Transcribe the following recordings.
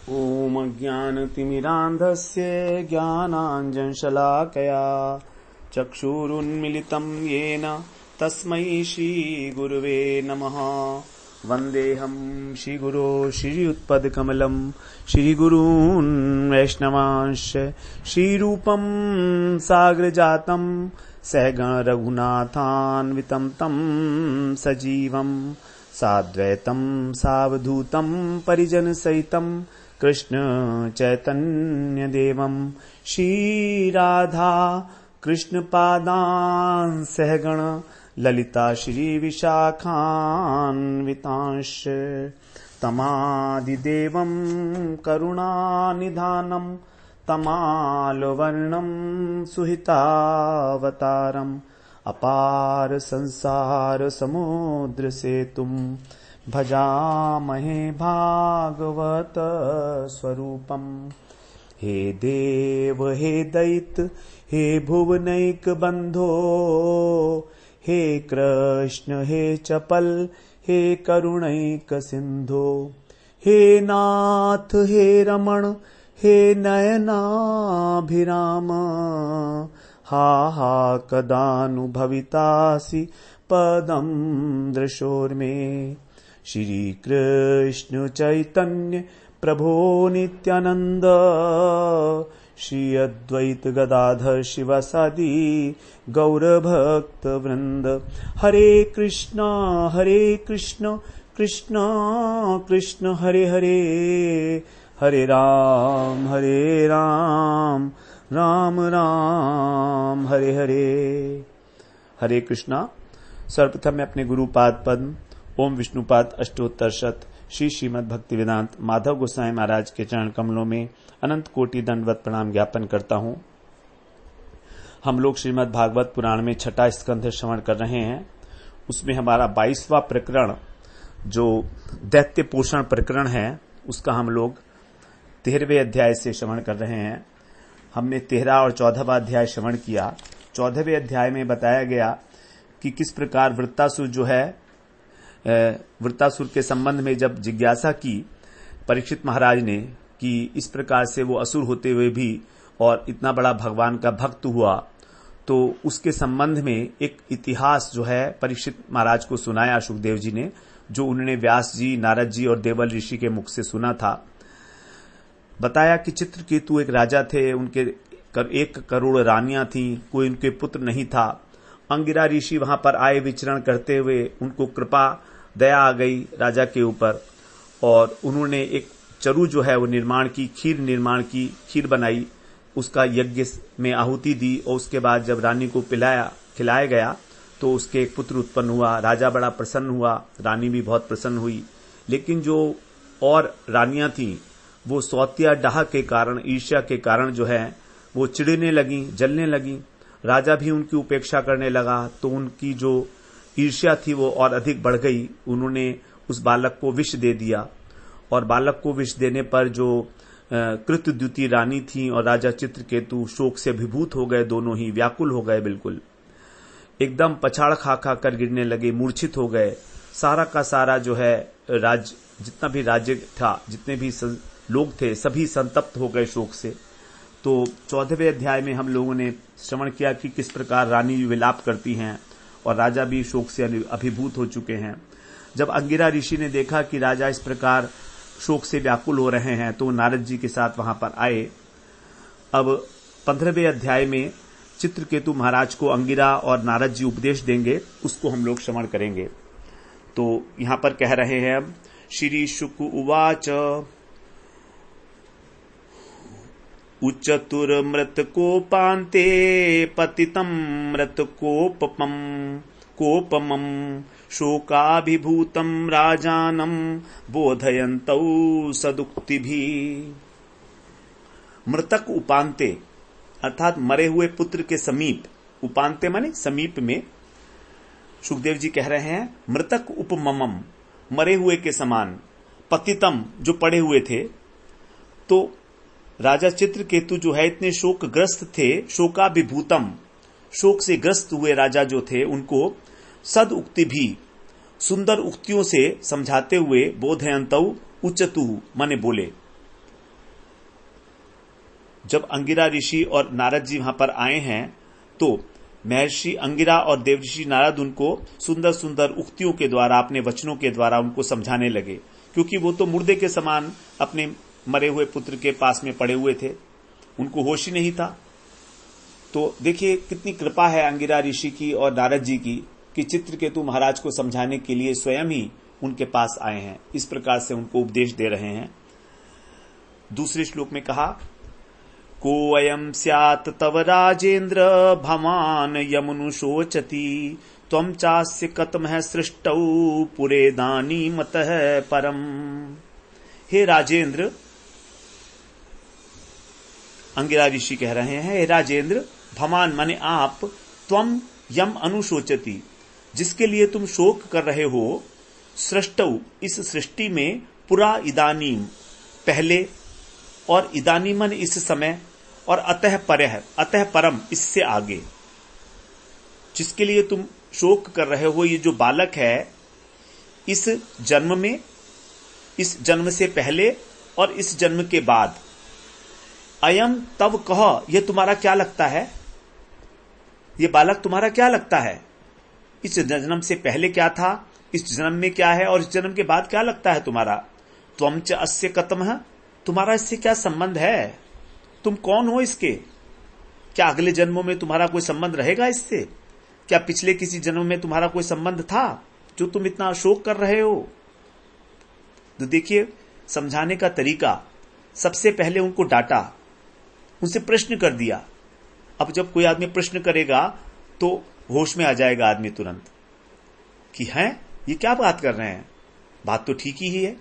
ॐ ज्ञानतिमिरान्धस्य ज्ञानाञ्जनशलाकया चक्षुरुन्मिलितं येन तस्मै श्रीगुरुवे नमः। वन्देऽहं श्रीगुरो श्रीयुत्पदकमलं श्रीगुरून् वैष्णवांश्च श्रीरूपं साग्रजातं सहगण रघुनाथान्वितं तं सजीवं साद्वैतं सावधूतं परिजनसहितं कृष्ण चैतन्य देवं श्रीराधा कृष्ण पादान् सहगण ललिता श्री विशाखान्वितांश्च तमादिदेवं करुणानिधानं तमालवर्णं सुहितावतारम् अपार संसार समुद्र सेतुं भजामहे भागवत स्वरूपम्। हे देव हे दैत हे भुवनैक बंधो हे कृष्ण हे चपल हे करुणैक सिंधो हे नाथ हे रमण हे नयनाभिराम हा हा कदानुभवितासि पदं दृशोर्मे। श्री कृष्ण चैतन्य प्रभो नित्यानंद श्री अद्वैत गदाधर शिवासादि गौरभक्त वृंद। हरे कृष्ण कृष्ण कृष्ण हरे हरे हरे राम राम राम हरे हरे। हरे कृष्णा। सर्वप्रथम मैं अपने गुरुपाद पद्म ओम विष्णुपाद अष्टोत्तर शत श्री श्रीमद् भक्ति वेदांत माधव गोसाई महाराज के चरण कमलों में अनंत कोटि दंडवत प्रणाम ज्ञापन करता हूँ। हम लोग श्रीमद् भागवत पुराण में छठा स्कंध श्रवण कर रहे हैं। उसमें हमारा 22वां प्रकरण जो दैत्य पोषण प्रकरण है उसका हम लोग 13वें अध्याय से श्रवण कर रहे हैं। हमने 13 और 14वां अध्याय श्रवण किया। 14वें अध्याय में बताया गया कि किस प्रकार वृत्तासुर जो है वृत्तासुर के संबंध में जब जिज्ञासा की परीक्षित महाराज ने कि इस प्रकार से वो असुर होते हुए भी और इतना बड़ा भगवान का भक्त हुआ, तो उसके संबंध में एक इतिहास जो है परीक्षित महाराज को सुनाया सुखदेव जी ने, जो उन्होंने व्यास जी, नारद जी और देवल ऋषि के मुख से सुना था। बताया कि चित्रकेतु एक राजा थे, उनके 1 करोड़ रानियां थीं, कोई उनके पुत्र नहीं था। अंगिरा ऋषि वहां पर आए विचरण करते हुए, उनको कृपा दया आ गई राजा के ऊपर और उन्होंने एक चरु जो है वो खीर बनाई, उसका यज्ञ में आहुति दी और उसके बाद जब रानी को खिलाया गया तो उसके एक पुत्र उत्पन्न हुआ। राजा बड़ा प्रसन्न हुआ, रानी भी बहुत प्रसन्न हुई। लेकिन जो और रानियां थीं वो सौतिया डाह के कारण, ईर्ष्या के कारण जो है वो चिढ़ने लगी, जलने लगी। राजा भी उनकी उपेक्षा करने लगा तो उनकी जो ईर्ष्या थी वो और अधिक बढ़ गई। उन्होंने उस बालक को विष दे दिया और बालक को विष देने पर जो कृतद्युति रानी थी और राजा चित्रकेतु शोक से अभिभूत हो गए, दोनों ही व्याकुल हो गए, बिल्कुल एकदम पछाड़ खा कर गिरने लगे, मूर्छित हो गए। सारा का सारा जो है जितना भी राज्य था, जितने भी लोग थे, सभी संतप्त हो गए शोक से। तो 14वें अध्याय में हम लोगों ने श्रवण किया कि किस प्रकार रानी विलाप करती हैं और राजा भी शोक से अभिभूत हो चुके हैं। जब अंगिरा ऋषि ने देखा कि राजा इस प्रकार शोक से व्याकुल हो रहे हैं तो नारद जी के साथ वहां पर आए। अब 15वें अध्याय में चित्रकेतु महाराज को अंगिरा और नारद जी उपदेश देंगे, उसको हम लोग श्रवण करेंगे। तो यहां पर कह रहे हैं अब श्री शुक उवाच उच्चतुर्मृतकोपान्ते पतितं मृतकोपमं शोकाभिभूतं राजानं बोधयन्तौ सदुक्तिभिः। मृतक उपान्ते अर्थात मरे हुए पुत्र के समीप, उपान्ते माने समीप में, सुखदेव जी कह रहे हैं मृतक उपममम, मरे हुए के समान, पतितम जो पड़े हुए थे। तो राजा चित्रकेतु जो है इतने शोकग्रस्त थे, शोकाभिभूतम, शोक से ग्रस्त हुए राजा जो थे उनको सद उक्ति भी, सुंदर उक्तियों से समझाते हुए बोधयंतौ उच्चतु माने बोले, जब अंगिरा ऋषि और नारद जी वहां पर आए हैं तो महर्षि अंगिरा और देवऋषि नारद उनको सुंदर सुंदर उक्तियों के द्वारा, अपने वचनों के द्वारा उनको समझाने लगे, क्योंकि वो तो मुर्दे के समान अपने मरे हुए पुत्र के पास में पड़े हुए थे, उनको होश ही नहीं था। तो देखिए कितनी कृपा है अंगिरा ऋषि की और नारद जी की कि चित्रकेतु महाराज को समझाने के लिए स्वयं ही उनके पास आए हैं, इस प्रकार से उनको उपदेश दे रहे हैं। दूसरे श्लोक में कहा, को अयम स्यात् तव राजेन्द्र भवान यमनुशोचति त्वं चास्य कतमः सृष्टौ पुरे दानी मतः परम। हे राजेंद्र, अंगिरा ऋषि कह रहे हैं, हे राजेंद्र, भवान माने आप, त्वं यम अनुशोचति, जिसके लिए तुम शोक कर रहे हो, सृष्टौ इस सृष्टि में, पुरा इदानीम पहले, और इदानीमन इस समय, और अतः परह अतः परम इससे आगे, जिसके लिए तुम शोक कर रहे हो, ये जो बालक है, इस जन्म में, इस जन्म से पहले और इस जन्म के बाद, अयम तब कह, ये तुम्हारा क्या लगता है, ये बालक तुम्हारा क्या लगता है, इस जन्म से पहले क्या था, इस जन्म में क्या है, और इस जन्म के बाद क्या लगता है तुम्हारा। त्वं च अस्य कतमः, तुम्हारा इससे क्या संबंध है, तुम कौन हो इसके, क्या अगले जन्मों में तुम्हारा कोई संबंध रहेगा इससे, क्या पिछले किसी जन्म में तुम्हारा कोई संबंध था जो तुम इतना शोक कर रहे हो। तो देखिए समझाने का तरीका, सबसे पहले उनको डांटा, उनसे प्रश्न कर दिया। अब जब कोई आदमी प्रश्न करेगा तो होश में आ जाएगा आदमी तुरंत कि हैं ये क्या बात कर रहे हैं, बात तो ठीक ही है।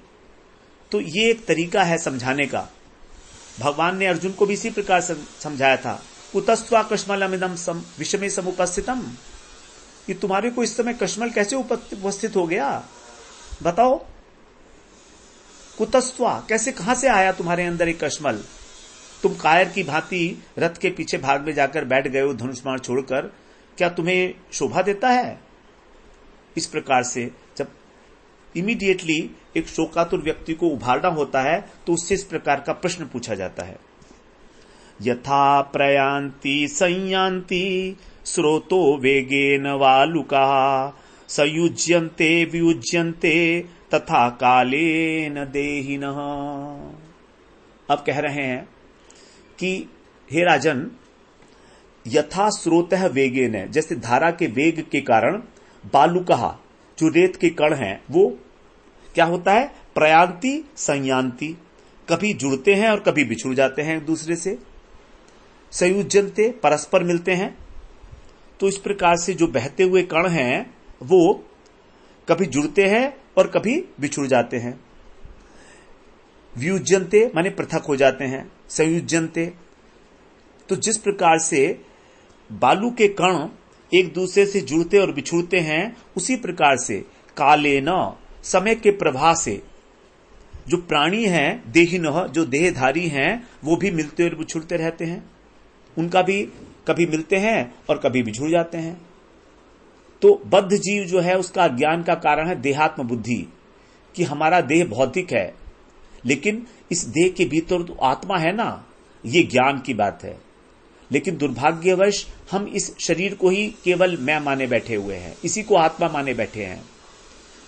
तो ये एक तरीका है समझाने का। भगवान ने अर्जुन को भी इसी प्रकार समझाया था, कुतस्त्वा कश्मलमिदं विषमे समुपस्थितम, ये तुम्हारे को इस समय कश्मल कैसे उपस्थित हो गया, बताओ। कुतस्त्वा कैसे, कहां से आया तुम्हारे अंदर एक कश्मल, तुम कायर की भांति रथ के पीछे भाग में जाकर बैठ गए हो धनुष्मान छोड़कर, क्या तुम्हें शोभा देता है। इस प्रकार से जब इमीडिएटली एक शोकातुर व्यक्ति को उभारना होता है तो उससे इस प्रकार का प्रश्न पूछा जाता है। यथा प्रयान्ति संयान्ति स्रोतो वेगेन वालुका सयुज्यन्ते वियुज्यन्ते तथा कालेन देहिनः। अब कह रहे हैं कि हे राजन, यथा स्रोतः वेगेन, जैसे धारा के वेग के कारण, बालुका जो रेत के कण हैं वो क्या होता है, प्रयान्ति संयान्ति, कभी जुड़ते हैं और कभी बिछुड़ जाते हैं एक दूसरे से, संयुज्यन्ते परस्पर मिलते हैं। तो इस प्रकार से जो बहते हुए कण हैं वो कभी जुड़ते हैं और कभी बिछुड़ जाते हैं। व्युज्यन्ते माने पृथक हो जाते हैं, संयुज्यन्ते। तो जिस प्रकार से बालू के कण एक दूसरे से जुड़ते और बिछुड़ते हैं, उसी प्रकार से कालेन, समय के प्रवाह से जो प्राणी हैं, देहिनः जो देहधारी हैं, वो भी मिलते और बिछुड़ते रहते हैं, उनका भी कभी मिलते हैं और कभी बिछुड़ जाते हैं। तो बद्ध जीव जो है उसका ज्ञान का कारण है देहात्म बुद्धि, कि हमारा देह भौतिक है लेकिन इस देह के भीतर तो आत्मा है ना, ये ज्ञान की बात है। लेकिन दुर्भाग्यवश हम इस शरीर को ही केवल मैं माने बैठे हुए हैं, इसी को आत्मा माने बैठे हैं।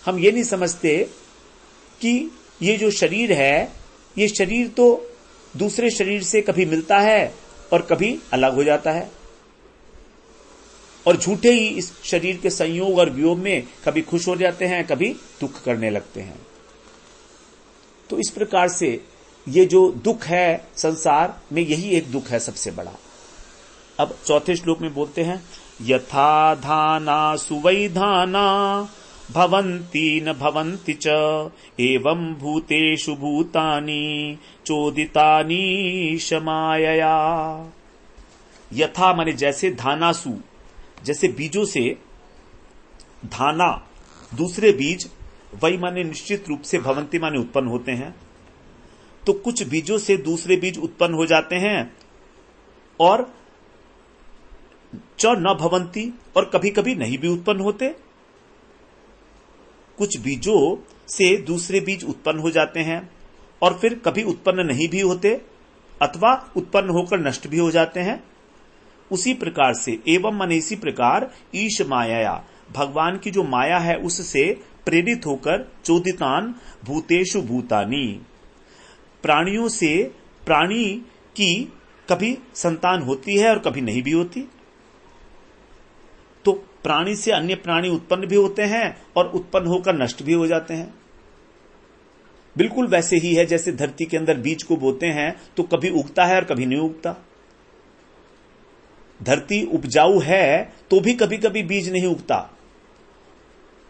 हम ये नहीं समझते कि ये जो शरीर है, ये शरीर तो दूसरे शरीर से कभी मिलता है और कभी अलग हो जाता है, और झूठे ही इस शरीर के संयोग और वियोग में कभी खुश हो जाते हैं, कभी दुख करने लगते हैं। तो इस प्रकार से ये जो दुख है संसार में, यही एक दुख है सबसे बड़ा। अब चौथे श्लोक में बोलते हैं, यथा धाना सुवैधाना भवन्ति न भवन्ति च एवं भूतेषु भूतानि चोदितानि शमायया। यथा माने जैसे, धानासु जैसे बीजों से, धाना दूसरे बीज, वही माने निश्चित रूप से, भवन्ति माने उत्पन्न होते हैं। तो कुछ बीजों से दूसरे बीज उत्पन्न हो जाते हैं, और च न भवन्ति, और कभी कभी नहीं भी उत्पन्न होते। कुछ बीजों से दूसरे बीज उत्पन्न हो जाते हैं और फिर कभी उत्पन्न नहीं भी होते, अथवा उत्पन्न होकर नष्ट भी हो जाते हैं। उसी प्रकार से एवं मन इसी प्रकार ईश माया, भगवान की जो माया है उससे प्रेरित होकर चोदितान भूतेषु भूतानी, प्राणियों से प्राणी की कभी संतान होती है और कभी नहीं भी होती। तो प्राणी से अन्य प्राणी उत्पन्न भी होते हैं और उत्पन्न होकर नष्ट भी हो जाते हैं। बिल्कुल वैसे ही है जैसे धरती के अंदर बीज को बोते हैं तो कभी उगता है और कभी नहीं उगता। धरती उपजाऊ है तो भी कभी कभी बीज नहीं उगता,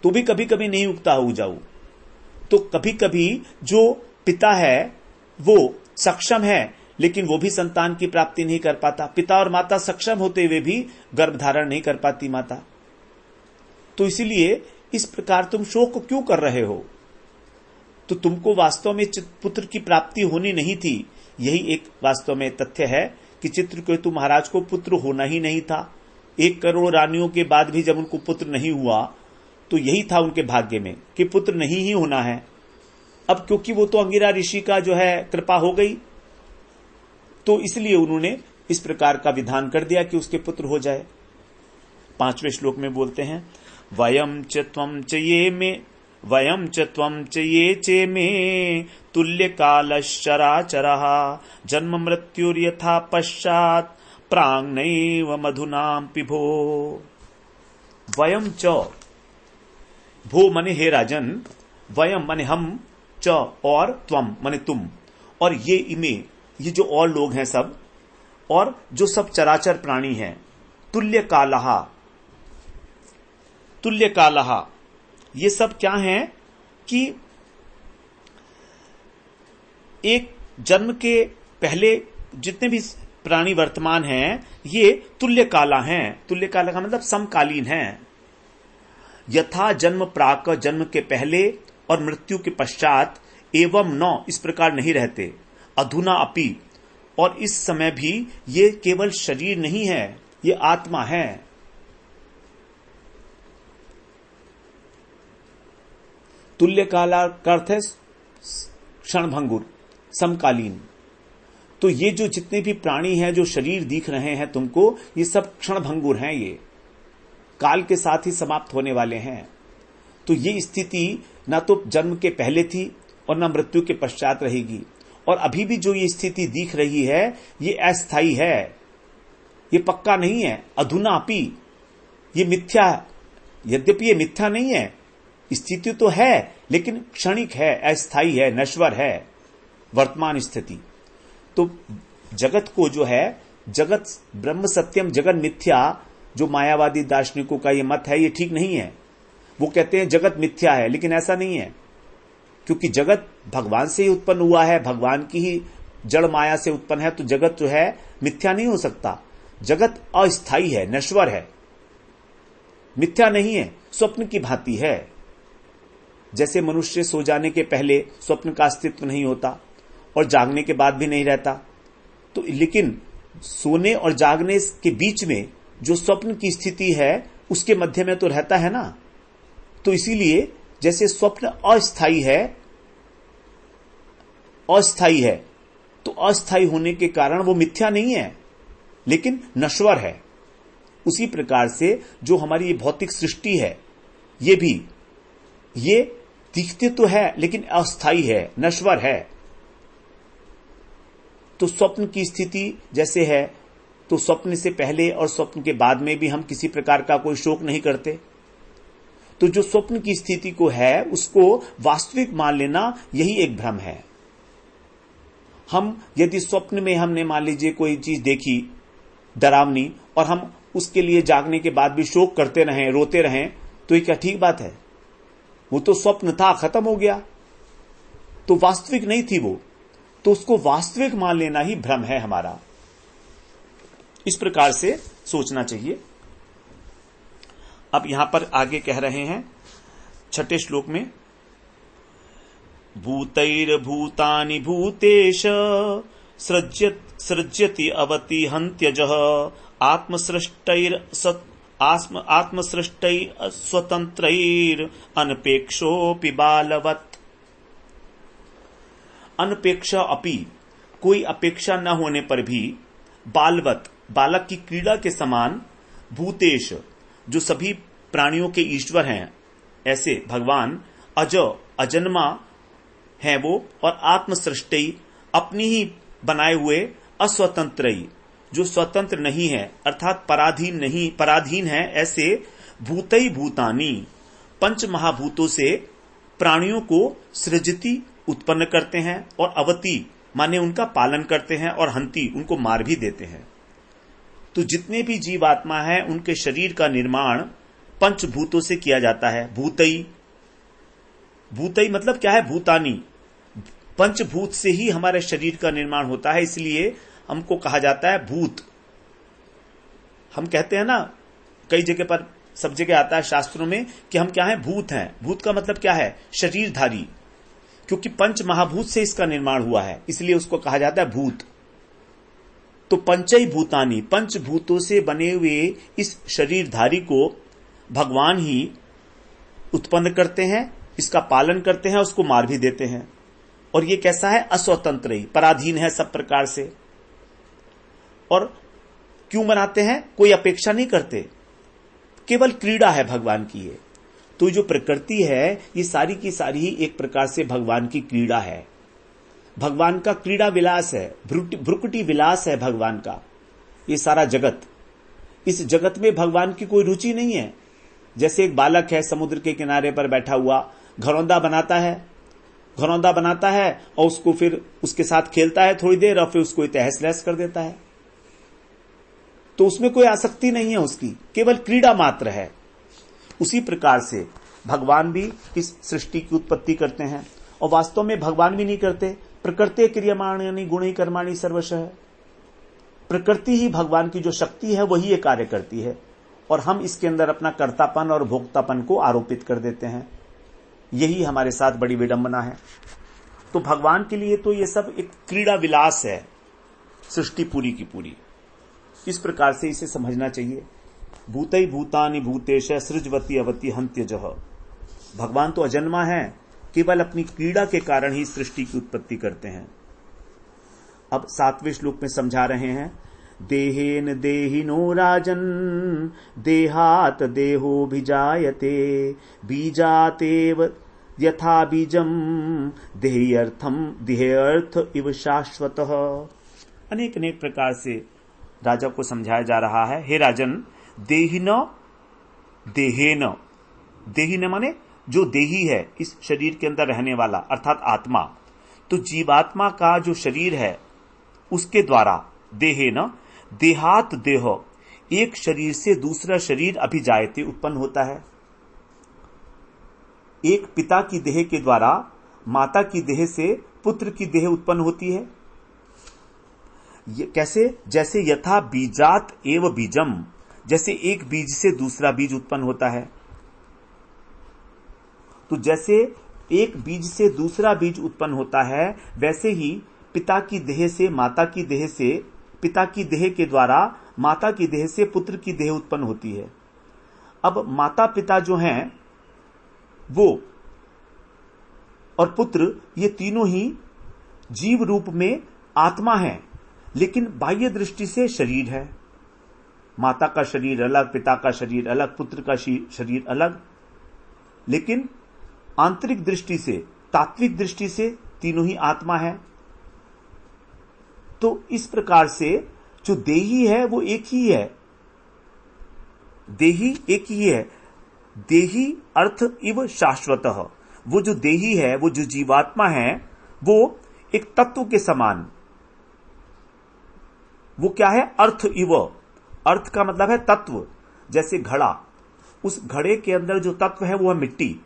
तो भी कभी कभी नहीं उगता उपजाऊ। तो कभी कभी जो पिता है वो सक्षम है लेकिन वो भी संतान की प्राप्ति नहीं कर पाता। पिता और माता सक्षम होते हुए भी गर्भधारण नहीं कर पाती माता। तो इसीलिए इस प्रकार तुम शोक क्यों कर रहे हो? तो तुमको वास्तव में पुत्र की प्राप्ति होनी नहीं थी। यही एक वास्तव में तथ्य है कि चित्रकेतु महाराज को पुत्र होना ही नहीं था। 1 करोड़ रानियों के बाद भी जब उनको पुत्र नहीं हुआ तो यही था उनके भाग्य में कि पुत्र नहीं ही होना है। अब क्योंकि वो तो अंगिरा ऋषि का जो है कृपा हो गई, तो इसलिए उन्होंने इस प्रकार का विधान कर दिया कि उसके पुत्र हो जाए। 5वें श्लोक में बोलते हैं, वयम च त्वं च ये में, वयम च त्वं च ये चे में तुल्य कालश्चराचरः जन्म मृत्युर्यथा पश्चात् प्राङ्नैव मधुनाम पिभो। वयम च, भो मने हे राजन, वयम मने हम, च और त्वम मने तुम, और ये इमे, ये जो और लोग हैं सब, और जो सब चराचर प्राणी हैं, तुल्य कालहा, तुल्य कालहा, ये सब क्या हैं कि एक जन्म के पहले जितने भी प्राणी वर्तमान हैं ये तुल्य काला हैं। तुल्य काला का मतलब समकालीन हैं। यथा जन्म प्राक, जन्म के पहले और मृत्यु के पश्चात, एवं न, इस प्रकार नहीं रहते, अधुना अपि, और इस समय भी ये केवल शरीर नहीं है, ये आत्मा है। तुल्य काला का अर्थ है क्षणभंगुर, समकालीन। तो ये जो जितने भी प्राणी हैं जो शरीर दिख रहे हैं तुमको, ये सब क्षणभंगुर हैं, ये काल के साथ ही समाप्त होने वाले हैं। तो ये स्थिति ना तो जन्म के पहले थी और ना मृत्यु के पश्चात रहेगी। और अभी भी जो ये स्थिति दिख रही है ये अस्थायी है, ये पक्का नहीं है। अधुना अपि, ये मिथ्या, यद्यपि ये मिथ्या नहीं है, स्थिति तो है लेकिन क्षणिक है, अस्थायी है, नश्वर है वर्तमान स्थिति। तो जगत को जो है, जगत ब्रह्म सत्यम जगत मिथ्या, जो मायावादी दार्शनिकों का ये मत है, ये ठीक नहीं है। वो कहते हैं जगत मिथ्या है, लेकिन ऐसा नहीं है, क्योंकि जगत भगवान से ही उत्पन्न हुआ है, भगवान की ही जड़ माया से उत्पन्न है। तो जगत जो है मिथ्या नहीं हो सकता। जगत अस्थायी है, नश्वर है, मिथ्या नहीं है, स्वप्न की भांति है। जैसे मनुष्य सो जाने के पहले स्वप्न का अस्तित्व नहीं होता और जागने के बाद भी नहीं रहता, तो लेकिन सोने और जागने के बीच में जो स्वप्न की स्थिति है उसके मध्य में तो रहता है ना। तो इसीलिए जैसे स्वप्न अस्थायी है, अस्थायी है, तो अस्थायी होने के कारण वो मिथ्या नहीं है लेकिन नश्वर है। उसी प्रकार से जो हमारी ये भौतिक सृष्टि है, ये भी, ये दिखते तो है लेकिन अस्थायी है, नश्वर है। तो स्वप्न की स्थिति जैसे है, तो स्वप्न से पहले और स्वप्न के बाद में भी हम किसी प्रकार का कोई शोक नहीं करते। तो जो स्वप्न की स्थिति को है उसको वास्तविक मान लेना, यही एक भ्रम है। हम यदि स्वप्न में हमने मान लीजिए कोई चीज देखी डरावनी और हम उसके लिए जागने के बाद भी शोक करते रहें, रोते रहें, तो ये क्या ठीक बात है? वो तो स्वप्न था, खत्म हो गया, तो वास्तविक नहीं थी वो। तो उसको वास्तविक मान लेना ही भ्रम है हमारा। इस प्रकार से सोचना चाहिए। अब यहां पर आगे कह रहे हैं 6ठे श्लोक में, भूतैर्भूतानि भूतेश सृज्यति अवति हन्त्यजः आत्मसृष्टैः स्वतंत्रैर अनपेक्षोऽपि बालवत्। अनपेक्ष अपि, कोई अपेक्षा न होने पर भी बालवत, बालक की क्रीड़ा के समान, भूतेश, जो सभी प्राणियों के ईश्वर हैं, ऐसे भगवान अज, अजन्मा है वो, और आत्मसृष्टि, अपनी ही बनाए हुए, अस्वतंत्रई, जो स्वतंत्र नहीं है अर्थात पराधीन है, ऐसे भूतई भूतानी, पंच महाभूतों से प्राणियों को सृजति, उत्पन्न करते हैं, और अवति माने उनका पालन करते हैं, और हंति, उनको मार भी देते हैं। तो जितने भी जीवात्मा हैं उनके शरीर का निर्माण पंचभूतों से किया जाता है। भूतई, भूतई मतलब क्या है? भूतानी, पंचभूत से ही हमारे शरीर का निर्माण होता है, इसलिए हमको कहा जाता है भूत। हम कहते हैं ना, कई जगह पर, सब जगह आता है शास्त्रों में कि हम क्या हैं? भूत हैं। भूत का मतलब क्या है? शरीरधारी, क्योंकि पंच महाभूत से इसका निर्माण हुआ है, इसलिए उसको कहा जाता है भूत। तो पंचई भूतानी, पंचभूतों से बने हुए इस शरीरधारी को भगवान ही उत्पन्न करते हैं, इसका पालन करते हैं, उसको मार भी देते हैं। और ये कैसा है? अस्वतंत्र ही, पराधीन है सब प्रकार से। और क्यों बनाते हैं? कोई अपेक्षा नहीं करते, केवल क्रीड़ा है भगवान की ये। तो जो प्रकृति है ये सारी की सारी ही एक प्रकार से भगवान की क्रीड़ा है, भगवान का क्रीड़ा विलास है, भ्रुकुटी विलास है भगवान का ये सारा जगत। इस जगत में भगवान की कोई रुचि नहीं है। जैसे एक बालक है समुद्र के किनारे पर बैठा हुआ, घरौंदा बनाता है और उसको फिर उसके साथ खेलता है थोड़ी देर, और फिर उसको तहस नहस कर देता है। तो उसमें कोई आसक्ति नहीं है उसकी, केवल क्रीड़ा मात्र है। उसी प्रकार से भगवान भी इस सृष्टि की उत्पत्ति करते हैं, और वास्तव में भगवान भी नहीं करते। प्रकृति क्रियमाणानि गुणै कर्माणि सर्वशः, प्रकृति ही भगवान की जो शक्ति है वही ये कार्य करती है, और हम इसके अंदर अपना कर्तापन और भोक्तापन को आरोपित कर देते हैं। यही हमारे साथ बड़ी विडंबना है। तो भगवान के लिए तो ये सब एक क्रीड़ा विलास है, सृष्टि पूरी की पूरी। इस प्रकार से इसे समझना चाहिए। भूतई भूतानि भूतेश सृजवती अवति हंत्यजः, भगवान तो अजन्मा है, केवल अपनी क्रीड़ा के कारण ही सृष्टि की उत्पत्ति करते हैं। अब 7वें श्लोक में समझा रहे हैं, देहेन देहिनो राजन देहात देहो भिजायते बीजातेव यथा बीजम देहेयर्थ इव शाश्वतः। अनेक अनेक प्रकार से राजा को समझाया जा रहा है, हे राजन, देहिन देहेन, देहिन माने जो देही है, इस शरीर के अंदर रहने वाला अर्थात आत्मा। तो जीवात्मा का जो शरीर है उसके द्वारा देहेन, देहात देह, एक शरीर से दूसरा शरीर अभिजायते, उत्पन्न होता है। एक पिता की देह के द्वारा माता की देह से पुत्र की देह उत्पन्न होती है। कैसे? जैसे यथा बीजात एव बीजम, जैसे एक बीज से दूसरा बीज उत्पन्न होता है। तो जैसे एक बीज से दूसरा बीज उत्पन्न होता है, वैसे ही पिता की देह से माता की देह से, पिता की देह के द्वारा माता की देह से पुत्र की देह उत्पन्न होती है। अब माता पिता जो हैं वो और पुत्र, ये तीनों ही जीव रूप में आत्मा है, लेकिन बाह्य दृष्टि से शरीर है। माता का शरीर अलग, पिता का शरीर अलग, पुत्र का शरीर अलग, लेकिन आंतरिक दृष्टि से, तात्विक दृष्टि से तीनों ही आत्मा है। तो इस प्रकार से जो देही है वो एक ही है, देही एक ही है। देही अर्थ इव शाश्वतः, वो जो देही है, वो जो जीवात्मा है, वो एक तत्व के समान, वो क्या है? अर्थ इव, अर्थ का मतलब है तत्व। जैसे घड़ा, उस घड़े के अंदर जो तत्व है वो है मिट्टी।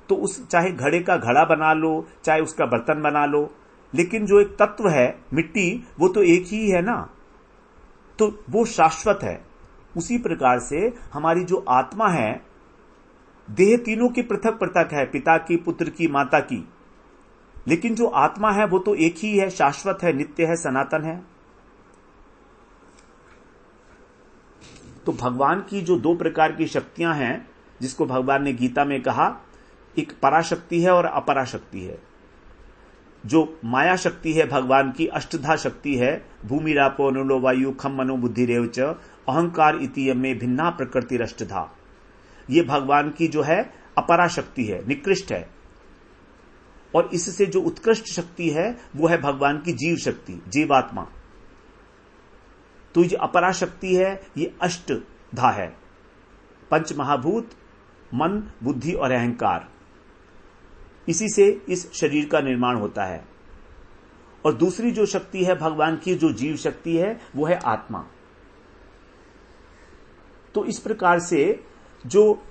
तो उस चाहे घड़े का घड़ा बना लो, चाहे उसका बर्तन बना लो, लेकिन जो एक तत्व है मिट्टी, वो तो एक ही है ना, तो वो शाश्वत है। उसी प्रकार से हमारी जो आत्मा है, देह तीनों की पृथक पृथक है, पिता की, पुत्र की, माता की, लेकिन जो आत्मा है वो तो एक ही है, शाश्वत है, नित्य है, सनातन है। तो भगवान की जो दो प्रकार की शक्तियां हैं, जिसको भगवान ने गीता में कहा, एक पराशक्ति है और अपराशक्ति है। जो माया शक्ति है भगवान की, अष्टधा शक्ति है, भूमि रापो नलो वायु खम मनो बुद्धि रेव च अहंकार इति में भिन्ना प्रकृति अष्टधा। ये भगवान की जो है अपरा शक्ति है, निकृष्ट है। और इससे जो उत्कृष्ट शक्ति है वो है भगवान की जीव शक्ति, जीवात्मा। तो ये अपरा शक्ति है, ये अष्टधा है, पंच महाभूत, मन, बुद्धि और अहंकार। इसी से इस शरीर का निर्माण होता है। और दूसरी जो शक्ति है भगवान की, जो जीव शक्ति है, वो है आत्मा। तो इस प्रकार से जो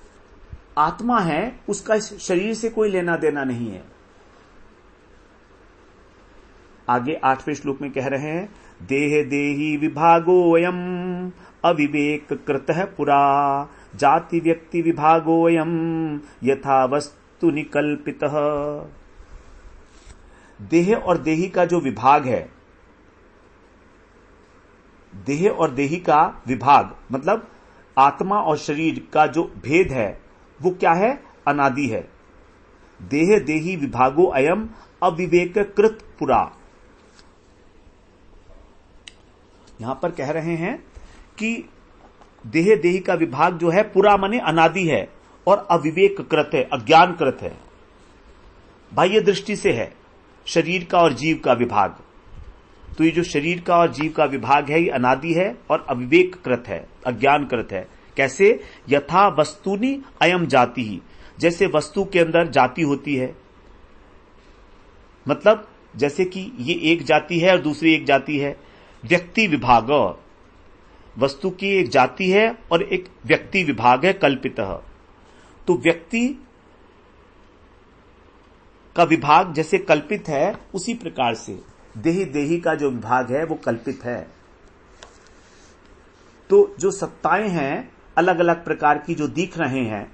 आत्मा है उसका इस शरीर से कोई लेना देना नहीं है। आगे 8वें श्लोक में कह रहे हैं, देह देही विभागोयम अविवेक कृतः पुरा जाति व्यक्ति विभागोयम यथा वस्तु निकल्पितः। देह और देही का जो विभाग है, देह और देही का विभाग मतलब आत्मा और शरीर का जो भेद है वो क्या है? अनादि है। देह देही विभागो अयम अविवेक कृत पुरा। यहां पर कह रहे हैं कि देह देही का विभाग जो है पुरा माने अनादि है और अविवेक कृत है, अज्ञान कृत है। बाह्य दृष्टि से है शरीर का और जीव का विभाग। तो ये जो शरीर का और जीव का विभाग है ये अनादि है और अविवेक कृत है, अज्ञान कृत है। कैसे? यथा वस्तुनि अयम जाति ही, जैसे वस्तु के अंदर जाति होती है, मतलब जैसे कि ये एक जाति है और दूसरी एक जाति है। व्यक्ति विभाग, वस्तु की एक जाति है और एक व्यक्ति विभाग है कल्पितः। तो व्यक्ति का विभाग जैसे कल्पित है उसी प्रकार से देही देही का जो विभाग है वो कल्पित है। तो जो सत्ताएं हैं अलग अलग प्रकार की जो दिख रहे हैं,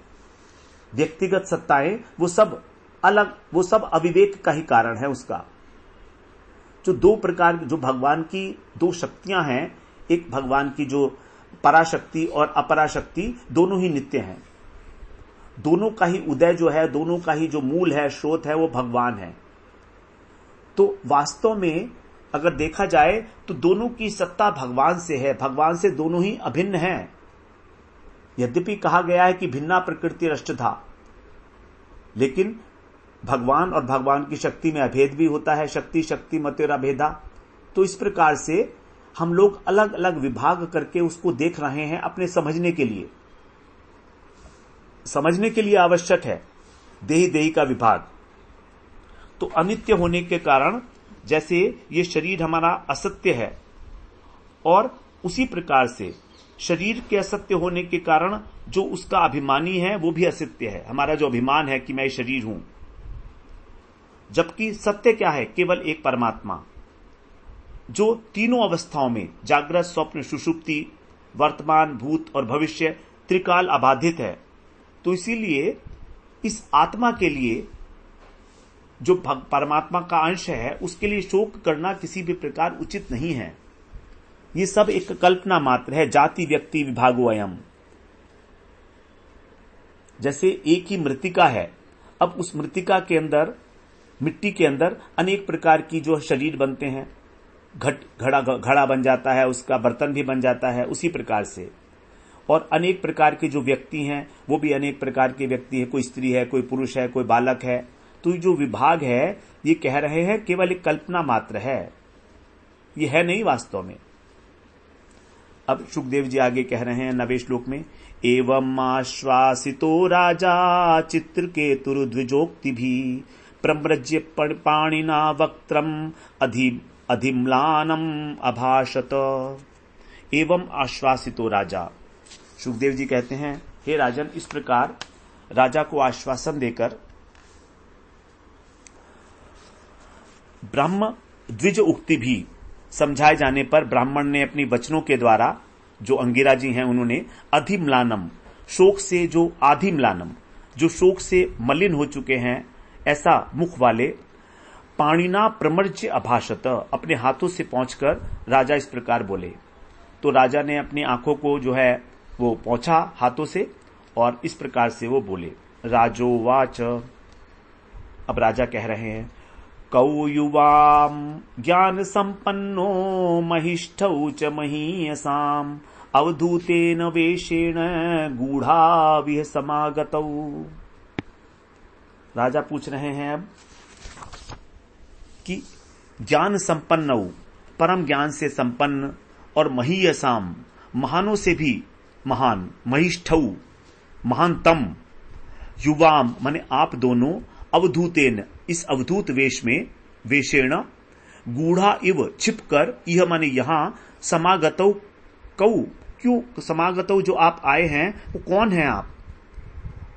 व्यक्तिगत सत्ताएं, वो सब अलग, वो सब अविवेक का ही कारण है उसका। जो दो प्रकार, जो भगवान की दो शक्तियां हैं, एक भगवान की जो पराशक्ति और अपराशक्ति, दोनों ही नित्य हैं। दोनों का ही उदय जो है, दोनों का ही जो मूल है, स्रोत है, वो भगवान है। तो वास्तव में अगर देखा जाए तो दोनों की सत्ता भगवान से है, भगवान से दोनों ही अभिन्न हैं। यद्यपि कहा गया है कि भिन्ना प्रकृति अष्टधा, लेकिन भगवान और भगवान की शक्ति में अभेद भी होता है, शक्ति शक्ति मतेरा भेदा। तो इस प्रकार से हम लोग अलग अलग विभाग करके उसको देख रहे हैं अपने समझने के लिए। समझने के लिए आवश्यक है देही देही का विभाग। तो अनित्य होने के कारण जैसे ये शरीर हमारा असत्य है, और उसी प्रकार से शरीर के असत्य होने के कारण जो उसका अभिमानी है वो भी असत्य है। हमारा जो अभिमान है कि मैं शरीर हूं, जबकि सत्य क्या है? केवल एक परमात्मा, जो तीनों अवस्थाओं में जागृत स्वप्न सुषुप्ति वर्तमान भूत और भविष्य त्रिकाल अबाधित है। तो इसीलिए इस आत्मा के लिए जो परमात्मा का अंश है उसके लिए शोक करना किसी भी प्रकार उचित नहीं है। ये सब एक कल्पना मात्र है। जाति व्यक्ति विभागो अयम, जैसे एक ही मृतिका है, अब उस मृतिका के अंदर, मिट्टी के अंदर अनेक प्रकार की जो शरीर बनते हैं, घड़ा बन जाता है, उसका बर्तन भी बन जाता है, उसी प्रकार से। और अनेक प्रकार के जो व्यक्ति हैं वो भी अनेक प्रकार के व्यक्ति है, कोई स्त्री है, कोई पुरुष है, कोई बालक है। तो जो विभाग है ये कह रहे हैं केवल एक कल्पना मात्र है, ये है नहीं वास्तव में। अब सुखदेव जी आगे कह रहे हैं 9वें श्लोक में, एवं आश्वासितो राजा चित्रकेतुर्द्विजोक्ति भी प्रम्रज्य पाणिना वक्त्रम अधिम्लानम अभाषत। एवं आश्वासितो राजा, सुखदेव जी कहते हैं हे राजन, इस प्रकार राजा को आश्वासन देकर ब्रह्म द्विज उक्ति भी समझाए जाने पर ब्राह्मण ने अपनी वचनों के द्वारा, जो अंगिरा जी हैं उन्होंने अधिम्लानम, शोक से जो आधिम्लानम, जो शोक से मलिन हो चुके हैं ऐसा मुख वाले, पाणिना प्रमर्ज्य अभाषत, अपने हाथों से पहुंचकर राजा इस प्रकार बोले। तो राजा ने अपनी आंखों को जो है वो पहुंचा हाथों से और इस प्रकार से वो बोले। राजोवाच, अब राजा कह रहे हैं, कौ युवाम ज्ञान संपन्नो महिष्ठौ च महीयसाम अवधूतेन वेशेण गूढ़ाविह समागतौ। राजा पूछ रहे हैं अब कि ज्ञान संपन्नौ, परम ज्ञान से संपन्न, और महीयसाम, महानों से भी महान, महिष्ठौ, महानतम, युवाम माने आप दोनों, अवधूतेन इस अवधूत वेश में, वेशेण गूढ़ा इव छिपकर, यह माने यहां, समागतौ कौ, क्यों समागतौ जो आप आए हैं वो कौन है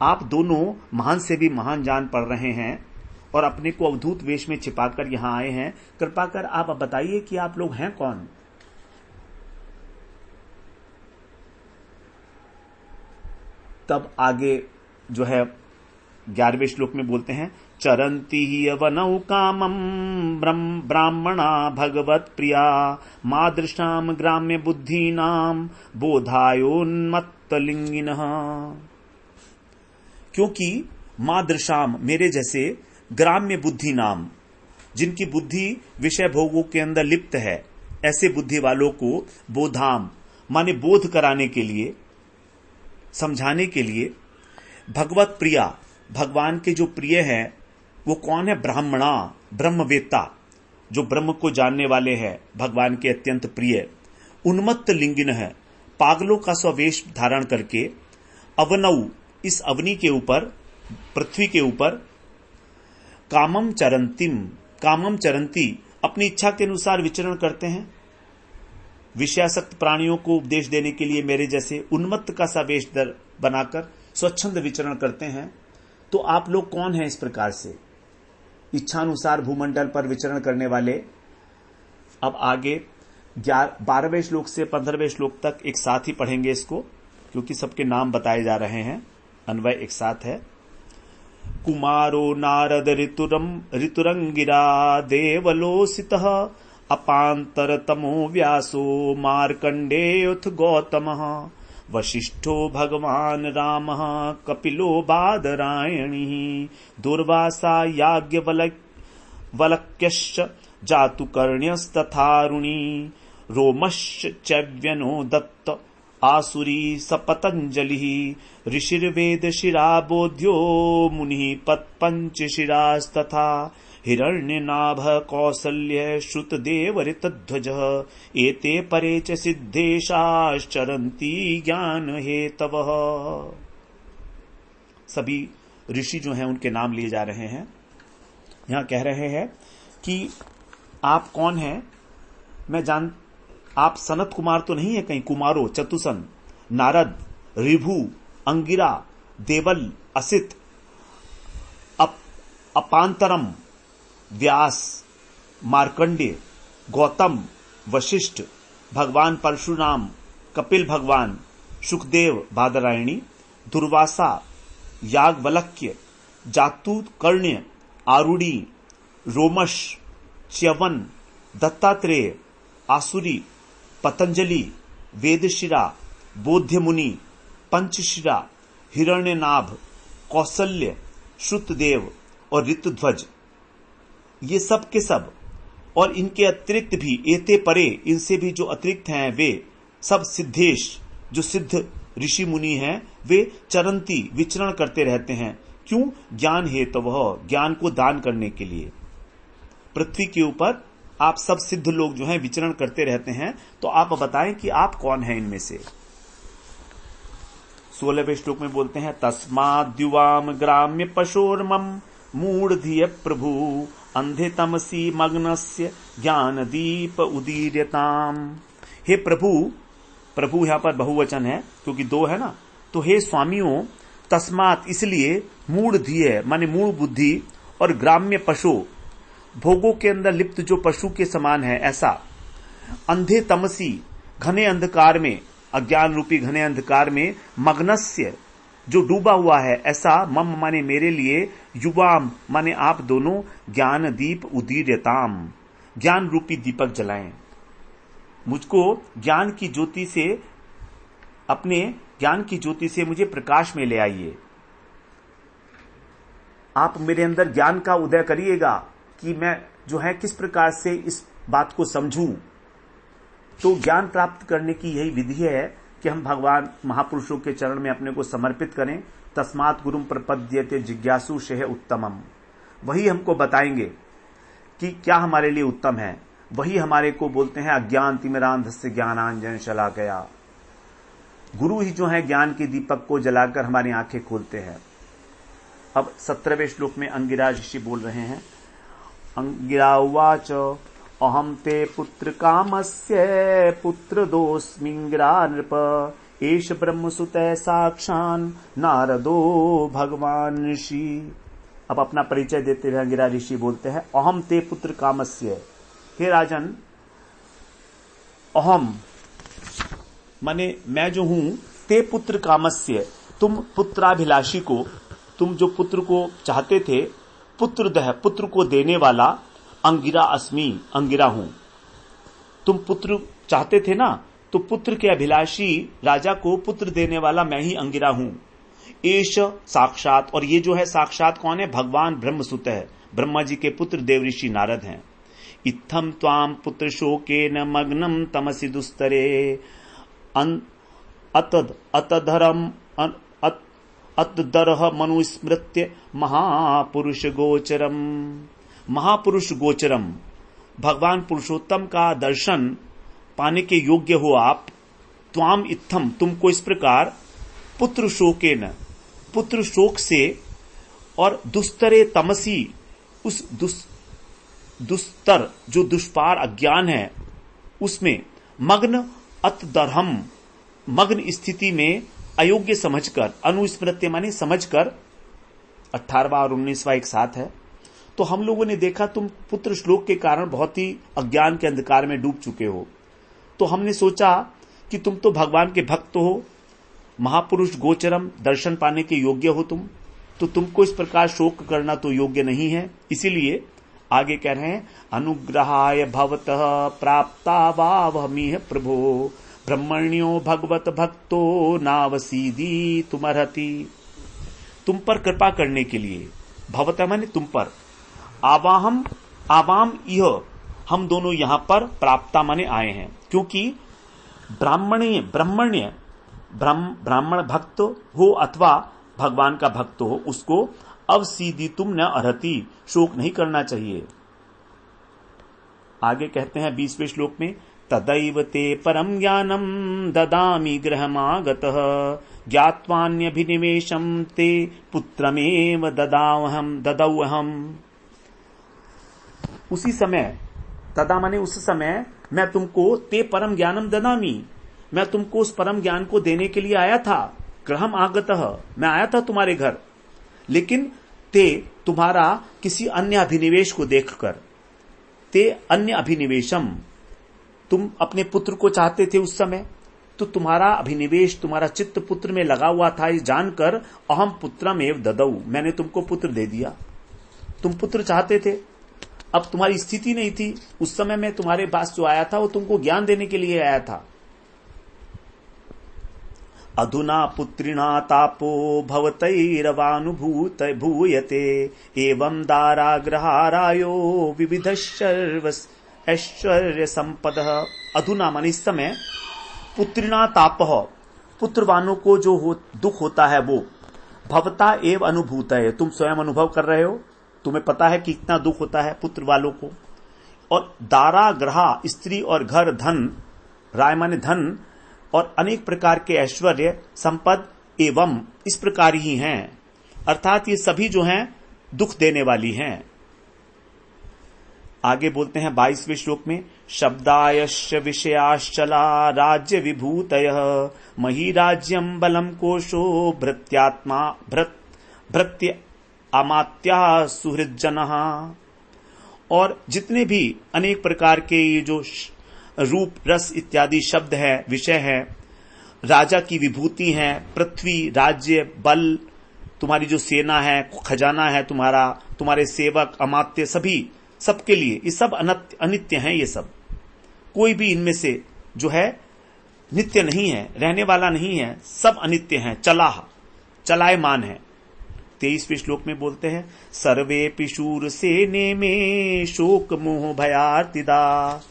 आप दोनों महान से भी महान जान पड़ रहे हैं और अपने को अवधूत वेश में छिपाकर यहां आए हैं, कृपा कर आप बताइए कि आप लोग हैं कौन। तब आगे जो है 11वें श्लोक में बोलते हैं, चरंती ही अवनौ कामम ब्राह्मणा भगवत प्रिया मादृशाम ग्राम्य बुद्धीनाम बोधायोन्मत्तलिंगिनः। क्योंकि मादृशाम मेरे जैसे, ग्राम्य बुद्धि नाम जिनकी बुद्धि विषय भोगों के अंदर लिप्त है, ऐसे बुद्धि वालों को बोधाम माने बोध कराने के लिए, समझाने के लिए, भगवत प्रिया भगवान के जो प्रिय हैं वो कौन है, ब्राह्मणा ब्रह्मवेत्ता जो ब्रह्म को जानने वाले हैं, भगवान के अत्यंत प्रिय, उन्मत्त लिंगिन है पागलों का स्ववेश धारण करके, अवनौ इस अवनी के ऊपर, पृथ्वी के ऊपर, कामम चरंती अपनी इच्छा के अनुसार विचरण करते हैं, विषयासक्त प्राणियों को उपदेश देने के लिए मेरे जैसे उन्मत्त का सा वेश बनाकर स्वच्छंद विचरण करते हैं। तो आप लोग कौन हैं इस प्रकार से इच्छानुसार भूमंडल पर विचरण करने वाले। अब आगे 12वें श्लोक से 15वें श्लोक तक एक साथ ही पढ़ेंगे इसको, क्योंकि सबके नाम बताए जा रहे हैं, अन्वय एक साथ है। कुमारो नारद ऋतुरंगिरा देवलोसितः अपांतरतमो व्यासो मार्कंडेयोऽथ गौतमः वशिष्ठो भगवान रामः कपिलो बादरायणी दुर्वासा याज्ञवल्क्यश्च जातुकर्ण्यस्तथारुणी रोमश्चैव्यनो दत्त आसुरी सपतंजलिः ऋषिर्वेदशिरा बोध्यो मुनिः पत्पंचशिरास्तथा हिरण्यनाभ कौसल्य श्रुतदेव ऋतध्वजः एते परे च सिद्धेशाश्चरन्ति ज्ञान हेतवः। सभी ऋषि जो हैं उनके नाम लिए जा रहे हैं। यहां कह रहे हैं कि आप कौन हैं, आप सनत कुमार तो नहीं है कहीं, कुमारो चतुसन, नारद, ऋभु, अंगिरा, देवल, असित, अपांतरम, व्यास, मार्कंडेय, गौतम, वशिष्ठ, भगवान परशुराम, कपिल भगवान, सुखदेव बादरायणी, दुर्वासा, याज्ञवल्क्य, जातुकर्ण्य, आरुणी, रोमश, च्यवन, दत्तात्रेय, आसुरी, पतंजलि, वेदशिरा, बोध्य मुनि, पंचशिरा, हिरण्यनाभ, कौसल्य, श्रुतदेव और ऋतुध्वज, ये सब के सब, और इनके अतिरिक्त भी एते परे, इनसे भी जो अतिरिक्त हैं वे सब सिद्धेश, जो सिद्ध ऋषि मुनि हैं, वे चरंती विचरण करते रहते हैं। क्यों? ज्ञान हेतवः, ज्ञान को दान करने के लिए। पृथ्वी के ऊपर आप सब सिद्ध लोग जो हैं विचरण करते रहते हैं। तो आप बताएं कि आप कौन हैं इनमें से। 16वें श्लोक में बोलते हैं, तस्माद्युवाम ग्राम्य पशोर्मम मूढ़धिय प्रभु अंधे तमसी मग्नस्य ज्ञान दीप उदीर्यताम। हे प्रभु, प्रभु यहां पर बहुवचन है क्योंकि दो है ना, तो हे स्वामियों, तस्मात इसलिए, मूढ़धिय माने मूढ़ बुद्धि, और ग्राम्य पशु भोगों के अंदर लिप्त जो पशु के समान है ऐसा, अंधे तमसी घने अंधकार में, अज्ञान रूपी घने अंधकार में, मग्नस्य जो डूबा हुआ है ऐसा, मम माने मेरे लिए, युवाम माने आप दोनों, ज्ञान दीप उदीर्यताम ज्ञान रूपी दीपक जलाएं। मुझको ज्ञान की ज्योति से, अपने ज्ञान की ज्योति से मुझे प्रकाश में ले आइए। आप मेरे अंदर ज्ञान का उदय करिएगा कि मैं जो है किस प्रकार से इस बात को समझूं। तो ज्ञान प्राप्त करने की यही विधि है कि हम भगवान महापुरुषों के चरण में अपने को समर्पित करें। तस्मात् गुरुम प्रपद्यते जिज्ञासु शेह उत्तमम। वही हमको बताएंगे कि क्या हमारे लिए उत्तम है। वही हमारे को बोलते हैं अज्ञान तिमिरांधस्य ज्ञानांजन शलाकया। गुरु ही जो है ज्ञान के दीपक को जलाकर हमारी आंखें खोलते हैं। अब 17वें श्लोक में अंगिरा ऋषि बोल रहे हैं। अंगिरा उवाच अहम ते पुत्र कामस्य पुत्र दोस्मिंगिरा नृप एष ब्रह्मसुते साक्षान नारदो भगवान ऋषि। अब अपना परिचय देते हुए अंगिरा ऋषि बोलते हैं अहम ते पुत्र कामस्य। हे राजन, अहम माने मैं जो हूं, ते पुत्र कामस्य तुम पुत्राभिलाषी को, तुम जो पुत्र को चाहते थे, पुत्रदह पुत्र को देने वाला अंगिरा अस्मि, अंगिरा हूं। तुम पुत्र चाहते थे ना, तो पुत्र के अभिलाषी राजा को पुत्र देने वाला मैं ही अंगिरा हूं। एष साक्षात, और ये जो है साक्षात कौन है? भगवान ब्रह्मसुत है, ब्रह्मा जी के पुत्र देवऋषि नारद हैं। इत्थम त्वाम पुत्र शोकेन मग्नम तमसि दुस्तरे अतधरम अतदरह मनुस्मृत्य महापुरुष गोचरम। महापुरुष गोचरम, भगवान पुरुषोत्तम का दर्शन पाने के योग्य हो आप। त्वाम इत्थम, तुमको इस प्रकार, पुत्र शोकेन, पुत्र शोक से, और दुस्तरे तमसी, उस दुस्तर जो दुष्पार अज्ञान है उसमें, मग्न अतदरहम, मग्न स्थिति में, अयोग्य समझकर, अनुस्मृत्य माने समझकर, 18वां और 19वां एक साथ है। तो हम लोगों ने देखा तुम पुत्र श्लोक के कारण बहुत ही अज्ञान के अंधकार में डूब चुके हो। तो हमने सोचा कि तुम तो भगवान के भक्त हो, महापुरुष गोचरम, दर्शन पाने के योग्य हो तुम, तो तुमको इस प्रकार शोक करना तो योग्य नहीं है। इसीलिए आगे कह रहे हैं अनुग्रहाय भवतः प्राप्ता वावहमिह प्रभो ब्रह्मण्यो भगवत भक्तो नावसीदी तुमर्हति। तुम पर कृपा करने के लिए, भवतः माने तुम पर, आवाहम आवाम यह, हम दोनों यहां पर प्राप्ता माने आए हैं, क्योंकि ब्राह्मण भक्त हो अथवा भगवान का भक्त हो, उसको अवसीदी तुम न अर्हति, शोक नहीं करना चाहिए। आगे कहते हैं 20वें श्लोक में तदैव ते परम ज्ञानम ददामि गृहमागतः ज्ञात्वान्यभिनिवेशम ते पुत्रमेव ददौहम। उसी समय, तदा माने उस समय, मैं तुमको ते परम ज्ञानम ददामि, मैं तुमको उस परम ज्ञान को देने के लिए आया था। गृहम आगतः, मैं आया था तुम्हारे घर, लेकिन ते तुम्हारा किसी अन्य अभिनिवेश को देखकर, ते अन्य अभिनिवेशम, तुम अपने पुत्र को चाहते थे उस समय, तो तुम्हारा अभिनिवेश, तुम्हारा चित्त पुत्र में लगा हुआ था, इस जानकर अहम पुत्रम एव ददौ, मैंने तुमको पुत्र दे दिया। तुम पुत्र चाहते थे, अब तुम्हारी स्थिति नहीं थी, उस समय मैं तुम्हारे पास जो आया था वो तुमको ज्ञान देने के लिए आया था। अधुना पुत्रिणा तापो भवतैरवानुभूत भूयते एवं दाराग्रहारायो विविधश्चर्वस् ऐश्वर्य संपदः। अधुना मन इस समय, पुत्रिणा तापः, पुत्रवानों को जो दुख होता है वो, भवता एव अनुभूत है, तुम स्वयं अनुभव कर रहे हो, तुम्हें पता है कि इतना दुख होता है पुत्र वालों को। और दारा ग्रहा, स्त्री और घर, धन, राय माने धन, और अनेक प्रकार के ऐश्वर्य संपद एवं, इस प्रकार ही हैं, अर्थात ये सभी जो हैं दुख देने वाली हैं। आगे बोलते हैं 22वें श्लोक में शब्दायश्च विषयाश्चला राज्य विभूतयः मही राज्यम बलम कोशो भृत्य अमात्या सुहृज्जनः। और जितने भी अनेक प्रकार के ये जो रूप रस इत्यादि शब्द है, विषय है, राजा की विभूति है, पृथ्वी, राज्य, बल, तुम्हारी जो सेना है, खजाना है तुम्हारा, तुम्हारे सेवक, अमात्य, सभी, सबके लिए ये सब अनित्य हैं। ये सब कोई भी इनमें से जो है नित्य नहीं है, रहने वाला नहीं है, सब अनित्य हैं, चलायमान है। 23वें श्लोक में बोलते हैं, सर्वे पिशूर सेने में शोक मोह भयार्तिदा,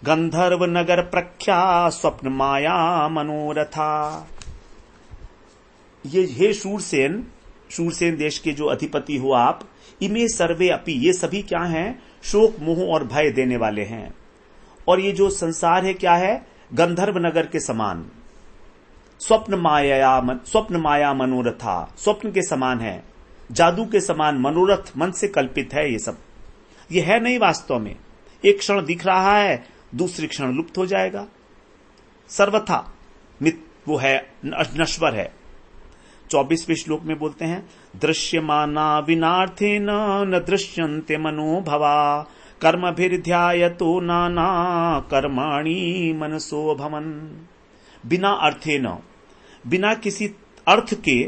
गंधर्व नगर प्रख्या स्वप्न माया मनोरथा। ये हे शूरसेन देश के जो अधिपति हो आप, इमे सर्वे अपि, ये सभी क्या हैं, शोक मोह और भय देने वाले हैं। और ये जो संसार है क्या है, गंधर्व नगर के समान, स्वप्न माया मनोरथा, स्वप्न के समान है, जादू के समान, मनोरथ मन से कल्पित है। ये सब ये है नहीं वास्तव में, एक क्षण दिख रहा है, दूसरी क्षण लुप्त हो जाएगा, सर्वथा वो है, नश्वर है। 24वें श्लोक में बोलते हैं, दृश्यमाना विनार्थेन न दृश्यन्ते मनोभवा, कर्मभिर्ध्यायतो नाना कर्माणि मनसो भवन। बिना अर्थेन, बिना किसी अर्थ के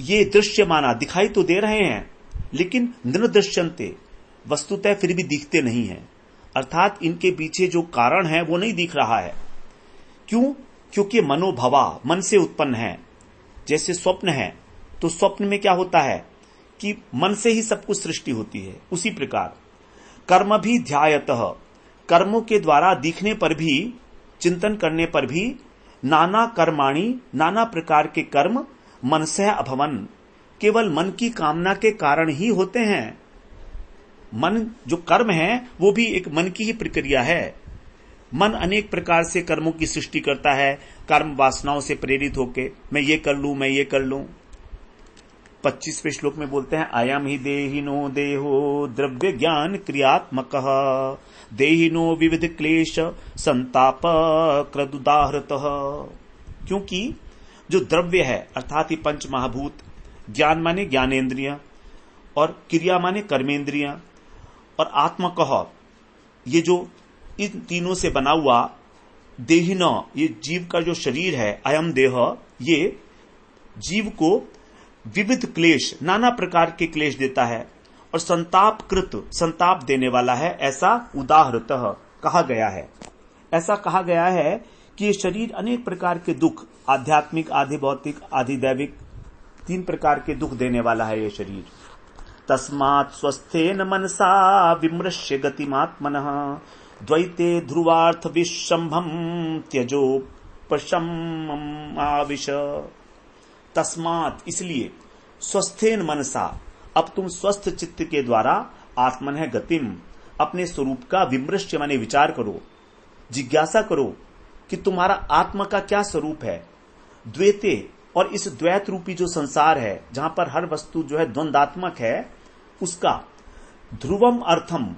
ये दृश्यमाना दिखाई तो दे रहे हैं, लेकिन न दृश्यन्ते, वस्तुतः फिर भी दिखते नहीं है। अर्थात इनके पीछे जो कारण है वो नहीं दिख रहा है। क्यों? क्योंकि मनोभवा, मन से उत्पन्न है। जैसे स्वप्न है तो स्वप्न में क्या होता है कि मन से ही सब कुछ सृष्टि होती है, उसी प्रकार कर्म भी ध्यायतः, कर्मों के द्वारा दिखने पर भी, चिंतन करने पर भी, नाना कर्माणि, नाना प्रकार के कर्म मनसः अभवन, केवल मन की कामना के कारण ही होते हैं। मन जो कर्म है वो भी एक मन की ही प्रक्रिया है। मन अनेक प्रकार से कर्मों की सृष्टि करता है, कर्म वासनाओं से प्रेरित होके, मैं ये कर लूं, मैं ये कर लूं। 25वें श्लोक में बोलते हैं, अयम ही देहिनो देहो द्रव्य ज्ञान क्रियात्मकः, देहिनो विविध क्लेश संताप क्रदुदाहृतः। क्योंकि जो द्रव्य है अर्थात ये पंच महाभूत, ज्ञान माने ज्ञानेन्द्रिय और क्रिया माने कर्मेंद्रिय और आत्मकः, ये जो इन तीनों से बना हुआ देहिन, ये जीव का जो शरीर है, अयम देह, ये जीव को विविध क्लेश, नाना प्रकार के क्लेश देता है और संताप देने वाला है, ऐसा उदाहृतः कहा गया है। ऐसा कहा गया है कि ये शरीर अनेक प्रकार के दुख, आध्यात्मिक, आधि भौतिक, आधि दैविक, 3 प्रकार के दुख देने वाला है ये शरीर। तस्मात् स्वस्थेन मनसा विमृश्य गतिमात्मनः, द्वैते ध्रुवार्थ विश्रम्भम त्यजो पशम आविश। तस्मात्, इसलिए, स्वस्थेन मनसा, अब तुम स्वस्थ चित्त के द्वारा, आत्मन गतिम, अपने स्वरूप का विमृश्य माने विचार करो, जिज्ञासा करो कि तुम्हारा आत्मा का क्या स्वरूप है। द्वैते, और इस द्वैत रूपी जो संसार है, जहां पर हर वस्तु जो है द्वंदात्मक है, उसका ध्रुवम अर्थम,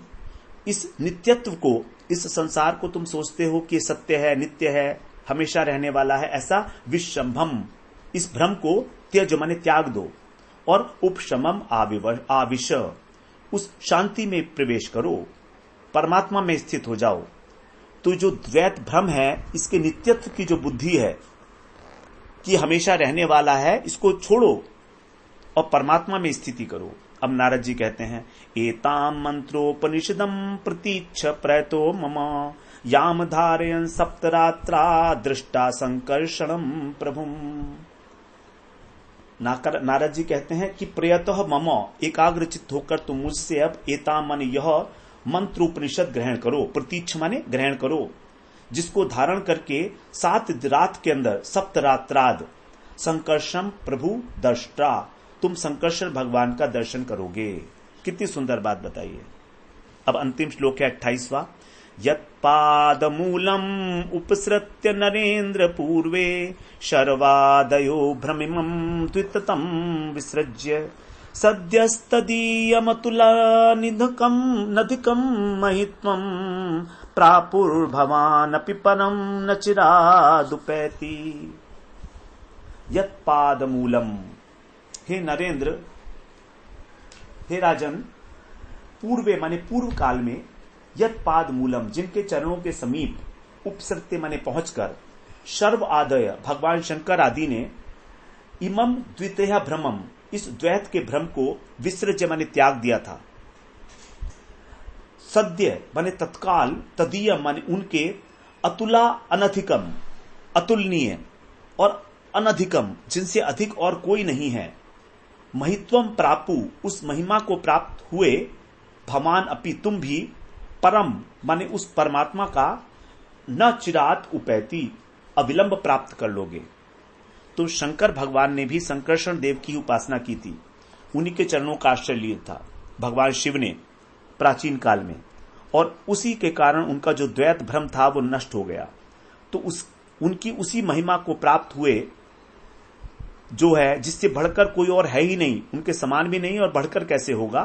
इस नित्यत्व को, इस संसार को तुम सोचते हो कि सत्य है, नित्य है, हमेशा रहने वाला है, ऐसा विश्रम्भम, इस भ्रम को त्यज माने त्याग दो, और उपशमम आविश, उस शांति में प्रवेश करो, परमात्मा में स्थित हो जाओ। तो जो द्वैत भ्रम है, इसके नित्यत्व की जो बुद्धि है कि हमेशा रहने वाला है, इसको छोड़ो और परमात्मा में स्थिति करो। अब नारद जी कहते हैं, एताम मंत्रोपनिषदम प्रतीच्छ प्रयतो मम, याम धारयन् सप्तरात्रा दृष्टा संकर्षणम प्रभुम। नारद जी कहते हैं कि प्रयतः मम, एकाग्र चित्त होकर तुम मुझसे अब एताम माने यह मंत्रोपनिषद ग्रहण करो, प्रतीच्छ माने ग्रहण करो, जिसको धारण करके 7 रात के अंदर, सप्तरात्राद संकर्षम प्रभु दृष्टा, तुम संकर्षण भगवान का दर्शन करोगे। कितनी सुंदर बात बताइए। अब अंतिम श्लोक है 28वां, यत्पादमूलम उपसृत्य नरेन्द्र पूर्वे, शर्वादयो भ्रमिमं द्विततं विसृज्य, सद्यस्तदीयमतुला निधकं नधिकं महित्वं, प्रापुर्भवानपि परं न चिरादुपैति। यत्पादमूलम, हे नरेंद्र, हे राजन, पूर्वे माने पूर्व काल में, यत पाद मूलम, जिनके चरणों के समीप, उपसृत्य माने पहुंचकर, शर्व आदय, भगवान शंकर आदि ने, इमम द्वितीय भ्रमम, इस द्वैत के भ्रम को विसृज्य माने त्याग दिया था। सद्य माने तत्काल, तदीय माने उनके, अतुला अनधिकम, अतुलनीय, और अनधिकम, जिनसे अधिक और कोई नहीं है, महित्वम प्रापु, उस महिमा को प्राप्त हुए, भमान अपि, तुम भी, परम माने उस परमात्मा का, न चिरात उपैति, अविलंब प्राप्त कर लोगे। तो शंकर भगवान ने भी संकर्षण देव की उपासना की थी, उन्हीं के चरणों का आश्रय लिया था भगवान शिव ने प्राचीन काल में, और उसी के कारण उनका जो द्वैत भ्रम था वो नष्ट हो गया। तो उनकी उसी महिमा को प्राप्त हुए जो है, जिससे बढ़कर कोई और है ही नहीं, उनके समान भी नहीं और बढ़कर कैसे होगा।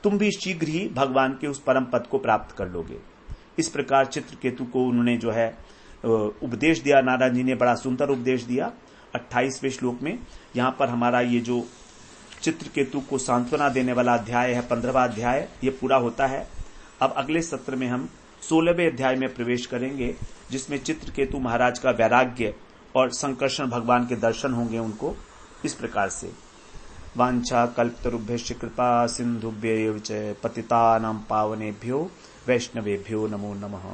तुम भी शीघ्र ही भगवान के उस परम पद को प्राप्त कर लोगे। इस प्रकार चित्रकेतु को उन्होंने जो है उपदेश दिया। नारद जी ने बड़ा सुंदर उपदेश दिया 28वें श्लोक में। यहां पर हमारा ये जो चित्रकेतु को सांत्वना देने वाला अध्याय है, 15वां अध्याय, ये पूरा होता है। अब अगले सत्र में हम 16वें अध्याय में प्रवेश करेंगे, जिसमें चित्रकेतु महाराज का वैराग्य और संकर्षण भगवान के दर्शन होंगे उनको। इस प्रकार से वांछा कल्पतरुभ्यश्च कृपा सिंधुभ्यैव च पतितानां पावनेभ्यो वैष्णवेभ्यो नमो नमः।